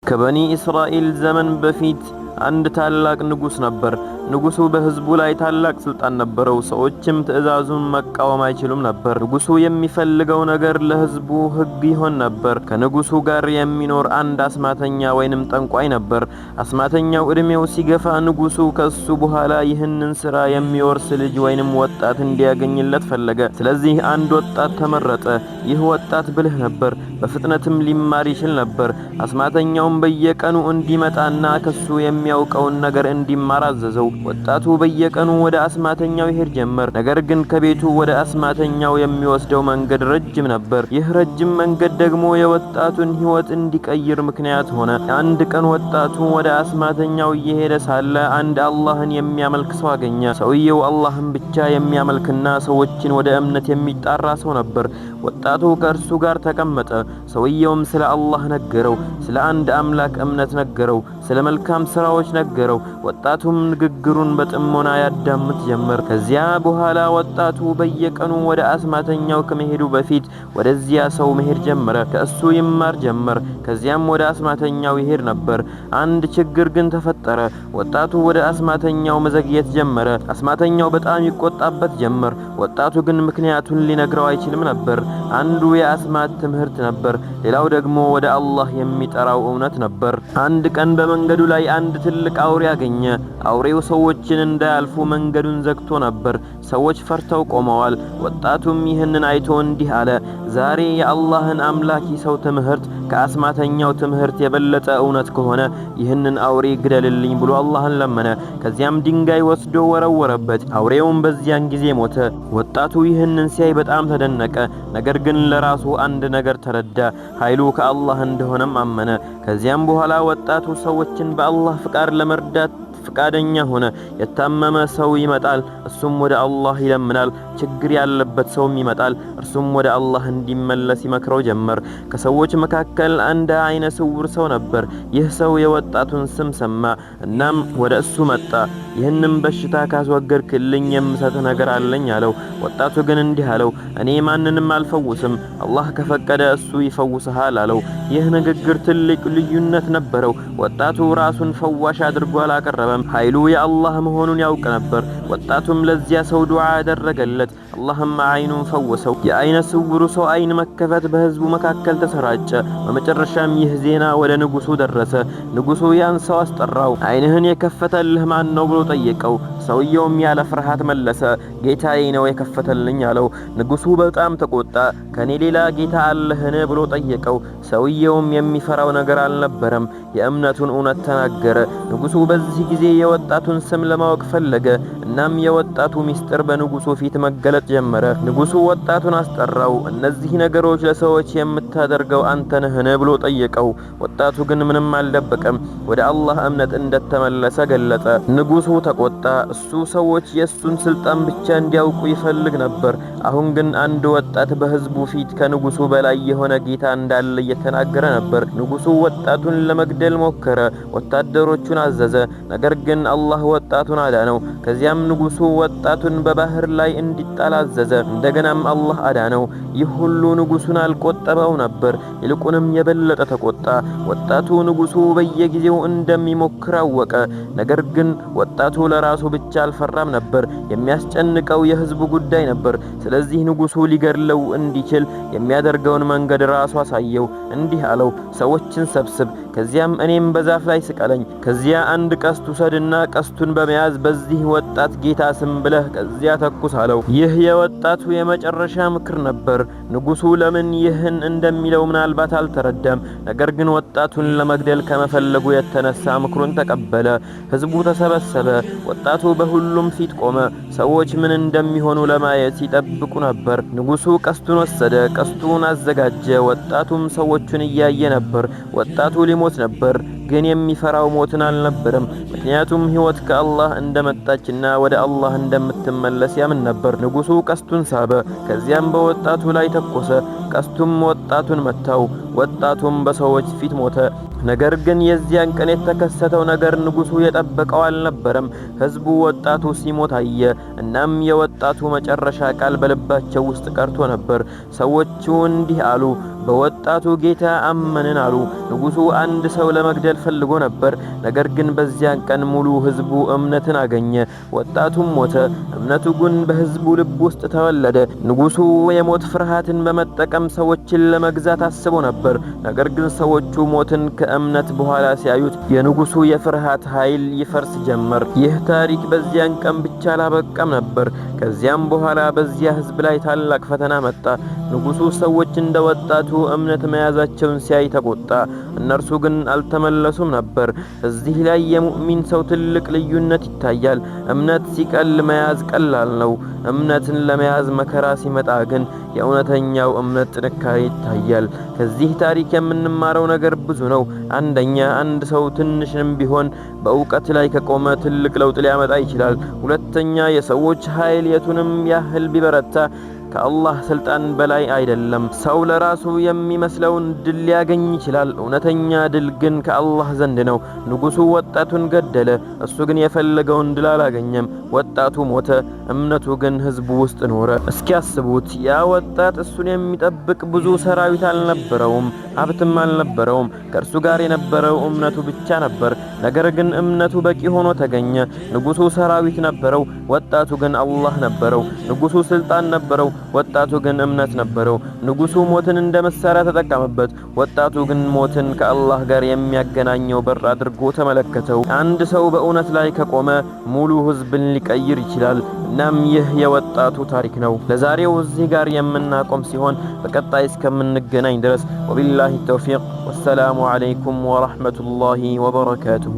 ከበኒ እስራኤል ዘመን በፊት አንድ ታላቅ ንጉስ ነበር። ንጉሱ በህዝቡ ላይ ታላቅ ስልጣን ነበረው። ሰዎችም ትዕዛዙን መቃወም አይችሉም ነበር። ንጉሱ የሚፈልገው ነገር ለህዝቡ ህግ ይሆን ነበር። ከንጉሱ ጋር የሚኖር አንድ አስማተኛ ወይንም ጠንቋይ ነበር። አስማተኛው እድሜው ሲገፋ ንጉሱ ከሱ በኋላ ይህንን ስራ የሚወርስ ልጅ ወይንም ወጣት እንዲያገኝለት ፈለገ። ስለዚህ አንድ ወጣት ተመረጠ። ይህ ወጣት ብልህ ነበር፣ በፍጥነትም ሊማር ይችል ነበር። አስማተኛውም በየቀኑ እንዲመጣና ከሱ የሚያውቀውን ነገር እንዲማር አዘዘው። ወጣቱ በየቀኑ ወደ አስማተኛው ይሄድ ጀመር። ነገር ግን ከቤቱ ወደ አስማተኛው የሚወስደው መንገድ ረጅም ነበር። ይህ ረጅም መንገድ ደግሞ የወጣቱን ህይወት እንዲቀይር ምክንያት ሆነ። አንድ ቀን ወጣቱ ወደ አስማተኛው እየሄደ ሳለ አንድ አላህን የሚያመልክ ሰው አገኘ። ሰውየው አላህን ብቻ የሚያመልክና ሰዎችን ወደ እምነት የሚጣራ ሰው ነበር። ወጣቱ ከእርሱ ጋር ተቀመጠ። ሰውየውም ስለ አላህ ነገረው፣ ስለ አንድ አምላክ እምነት ነገረው፣ ስለ መልካም ስራዎች ነገረው። ወጣቱም ንግግሩን በጥሞና ያዳምጥ ጀመር። ከዚያ በኋላ ወጣቱ በየቀኑ ወደ አስማተኛው ከመሄዱ በፊት ወደዚያ ሰው መሄድ ጀመረ። ከእሱ ይማር ጀመር። ከዚያም ወደ አስማተኛው ይሄድ ነበር። አንድ ችግር ግን ተፈጠረ። ወጣቱ ወደ አስማተኛው መዘግየት ጀመረ። አስማተኛው በጣም ይቆጣበት ጀመር። ወጣቱ ግን ምክንያቱን ሊነግረው አይችልም ነበር። አንዱ የአስማት ትምህርት ነበር፣ ሌላው ደግሞ ወደ አላህ የሚጠራው እውነት ነበር። አንድ ቀን በመንገዱ ላይ አንድ ትልቅ አውሬ አገኘ። አውሬው ሰዎችን እንዳያልፉ መንገዱን ዘግቶ ነበር። ሰዎች ፈርተው ቆመዋል። ወጣቱም ይህንን አይቶ እንዲህ አለ፣ ዛሬ የአላህን አምላኪ ሰው ትምህርት ከአስማተኛው ትምህርት የበለጠ እውነት ከሆነ ይህንን አውሬ ግደልልኝ ብሎ አላህን ለመነ። ከዚያም ድንጋይ ወስዶ ወረወረበት። አውሬውም በዚያን ጊዜ ሞተ። ወጣቱ ይህንን ሲያይ በጣም ተደነቀ። ነገር ግን ለራሱ አንድ ነገር ተረዳ፣ ኃይሉ ከአላህ እንደሆነም አመነ። ከዚያም በኋላ ወጣቱ ሰዎችን በአላህ ፍቃድ ለመርዳት ፍቃደኛ ሆነ። የታመመ ሰው ይመጣል፣ እሱም ወደ አላህ ይለምናል። ችግር ያለበት ሰውም ይመጣል፣ እርሱም ወደ አላህ እንዲመለስ ይመክረው ጀመር። ከሰዎች መካከል አንድ አይነ ስውር ሰው ነበር። ይህ ሰው የወጣቱን ስም ሰማ። እናም ወደ እሱ መጣ። ይህንን በሽታ ካስወገድክልኝ የምሰጥህ ነገር አለኝ አለው። ወጣቱ ግን እንዲህ አለው፣ እኔ ማንንም አልፈውስም፣ አላህ ከፈቀደ እሱ ይፈውስሃል አለው። ይህ ንግግር ትልቅ ልዩነት ነበረው። ወጣቱ ራሱን ፈዋሽ አድርጎ አላቀረበም፣ ኃይሉ የአላህ መሆኑን ያውቅ ነበር። ወጣቱም ለዚያ ሰው ዱዓ አደረገለት። አላህም አይኑን ፈወሰው። የአይነ ስውሩ ሰው አይን መከፈት በህዝቡ መካከል ተሰራጨ። በመጨረሻም ይህ ዜና ወደ ንጉሱ ደረሰ። ንጉሱ ያን ሰው አስጠራው። አይንህን የከፈተልህ ማን ነው ብሎ ጠየቀው። ሰውየውም ያለ ፍርሃት መለሰ፣ ጌታዬ ነው የከፈተልኝ አለው። ንጉሱ በጣም ተቆጣ። ከኔ ሌላ ጌታ አለህን ብሎ ጠየቀው። ሰውየውም የሚፈራው ነገር አልነበረም፣ የእምነቱን እውነት ተናገረ። ንጉሱ በዚህ ጊዜ የወጣቱን ስም ለማወቅ ፈለገ። እናም የወጣቱ ሚስጥር በንጉሱ ፊት መገለጥ ጀመረ። ንጉሱ ወጣቱን አስጠራው። እነዚህ ነገሮች ለሰዎች የምታደርገው አንተ ነህን ብሎ ጠየቀው። ወጣቱ ግን ምንም አልደበቀም፣ ወደ አላህ እምነት እንደተመለሰ ገለጸ። ንጉሱ ተቆጣ። እሱ ሰዎች የሱን ስልጣን ብቻ እንዲያውቁ ይፈልግ ነበር። አሁን ግን አንድ ወጣት በህዝቡ ፊት ከንጉሱ በላይ የሆነ ጌታ እንዳለ እየተናገረ ነበር። ንጉሱ ወጣቱን ለመግደል ሞከረ። ወታደሮቹን አዘዘ። ነገር ግን አላህ ወጣቱን አዳነው። ከዚያም ንጉሱ ወጣቱን በባህር ላይ እንዲጣል አዘዘ። እንደገናም አላህ አዳነው። ይህ ሁሉ ንጉሱን አልቆጠበው ነበር፣ ይልቁንም የበለጠ ተቆጣ። ወጣቱ ንጉሱ በየጊዜው እንደሚሞክር አወቀ። ነገር ግን ወጣቱ ለራሱ ብቻ አልፈራም ነበር፣ የሚያስጨንቀው የህዝቡ ጉዳይ ነበር። ስለዚህ ንጉሱ ሊገድለው እንዲችል የሚያደርገውን መንገድ ራሱ አሳየው። እንዲህ አለው፣ ሰዎችን ሰብስብ፣ ከዚያም እኔም በዛፍ ላይ ስቀለኝ። ከዚያ አንድ ቀስት ውሰድና ቀስቱን በመያዝ በዚህ ወጣት ጌታ ስም ብለህ ከዚያ ተኩስ አለው። ይህ የወጣቱ የመጨረሻ ምክር ነበር። ንጉሱ ለምን ይህን እንደሚለው ምናልባት አልተረዳም። ነገር ግን ወጣቱን ለመግደል ከመፈለጉ የተነሳ ምክሩን ተቀበለ። ህዝቡ ተሰበሰበ። ወጣቱ በሁሉም ፊት ቆመ። ሰዎች ምን እንደሚሆኑ ለማየት ይጠብቁ ነበር። ንጉሱ ቀስቱን ወሰደ፣ ቀስቱን አዘጋጀ። ወጣቱም ሰዎቹን እያየ ነበር። ወጣቱ ሊሞት ነበር፣ ግን የሚፈራው ሞትን አልነበረም። ምክንያቱም ህይወት ከአላህ እንደመጣችና ወደ አላህ እንደምትመለስ ያምን ነበር። ንጉሱ ቀስቱን ሳበ። ከዚያም በወጣቱ ላይ ተኮሰ። ቀስቱም ወጣቱን መታው። ወጣቱም በሰዎች ፊት ሞተ። ነገር ግን የዚያን ቀን የተከሰተው ነገር ንጉሱ የጠበቀው አልነበረም። ህዝቡ ወጣቱ ሲሞት አየ። እናም የወጣቱ መጨረሻ ቃል በልባቸው ውስጥ ቀርቶ ነበር። ሰዎቹ እንዲህ አሉ፣ በወጣቱ ጌታ አመንን አሉ። ንጉሡ አንድ ሰው ለመግደል ፈልጎ ነበር። ነገር ግን በዚያን ቀን ሙሉ ሕዝቡ እምነትን አገኘ። ወጣቱም ሞተ። እምነቱ ግን በሕዝቡ ልብ ውስጥ ተወለደ። ንጉሡ የሞት ፍርሃትን በመጠቀም ሰዎችን ለመግዛት አስቦ ነበር። ነገር ግን ሰዎቹ ሞትን ከእምነት በኋላ ሲያዩት የንጉሡ የፍርሃት ኃይል ይፈርስ ጀመር። ይህ ታሪክ በዚያን ቀን ብቻ አላበቃም ነበር። ከዚያም በኋላ በዚያ ሕዝብ ላይ ታላቅ ፈተና መጣ። ንጉሡ ሰዎች እንደ ወጣቱ እምነት መያዛቸውን ሲያይ ተቆጣ። እነርሱ ግን አልተመለሱም ነበር። እዚህ ላይ የሙእሚን ሰው ትልቅ ልዩነት ይታያል። እምነት ሲቀል መያዝ ቀላል ነው። እምነትን ለመያዝ መከራ ሲመጣ ግን የእውነተኛው እምነት ጥንካሬ ይታያል። ከዚህ ታሪክ የምንማረው ነገር ብዙ ነው። አንደኛ፣ አንድ ሰው ትንሽም ቢሆን በእውቀት ላይ ከቆመ ትልቅ ለውጥ ሊያመጣ ይችላል። ሁለተኛ፣ የሰዎች ኃይል የቱንም ያህል ቢበረታ ከአላህ ስልጣን በላይ አይደለም። ሰው ለራሱ የሚመስለውን ድል ሊያገኝ ይችላል። እውነተኛ ድል ግን ከአላህ ዘንድ ነው። ንጉሡ ወጣቱን ገደለ፣ እሱ ግን የፈለገውን ድል አላገኘም። ወጣቱ ሞተ፣ እምነቱ ግን ሕዝቡ ውስጥ ኖረ። እስኪያስቡት፣ ያ ወጣት እሱን የሚጠብቅ ብዙ ሰራዊት አልነበረውም፣ ሀብትም አልነበረውም። ከእርሱ ጋር የነበረው እምነቱ ብቻ ነበር። ነገር ግን እምነቱ በቂ ሆኖ ተገኘ። ንጉሡ ሰራዊት ነበረው፣ ወጣቱ ግን አላህ ነበረው። ንጉሡ ስልጣን ነበረው፣ ወጣቱ ግን እምነት ነበረው። ንጉሡ ሞትን እንደ መሳሪያ ተጠቀመበት፣ ወጣቱ ግን ሞትን ከአላህ ጋር የሚያገናኘው በር አድርጎ ተመለከተው። አንድ ሰው በእውነት ላይ ከቆመ ሙሉ ሕዝብን ሊቀይር ይችላል። እናም ይህ የወጣቱ ታሪክ ነው። ለዛሬው እዚህ ጋር የምናቆም ሲሆን በቀጣይ እስከምንገናኝ ድረስ ወቢላሂ ተውፊቅ ወሰላሙ ዐለይኩም ወረሕመቱላሂ ወበረካቱሁ።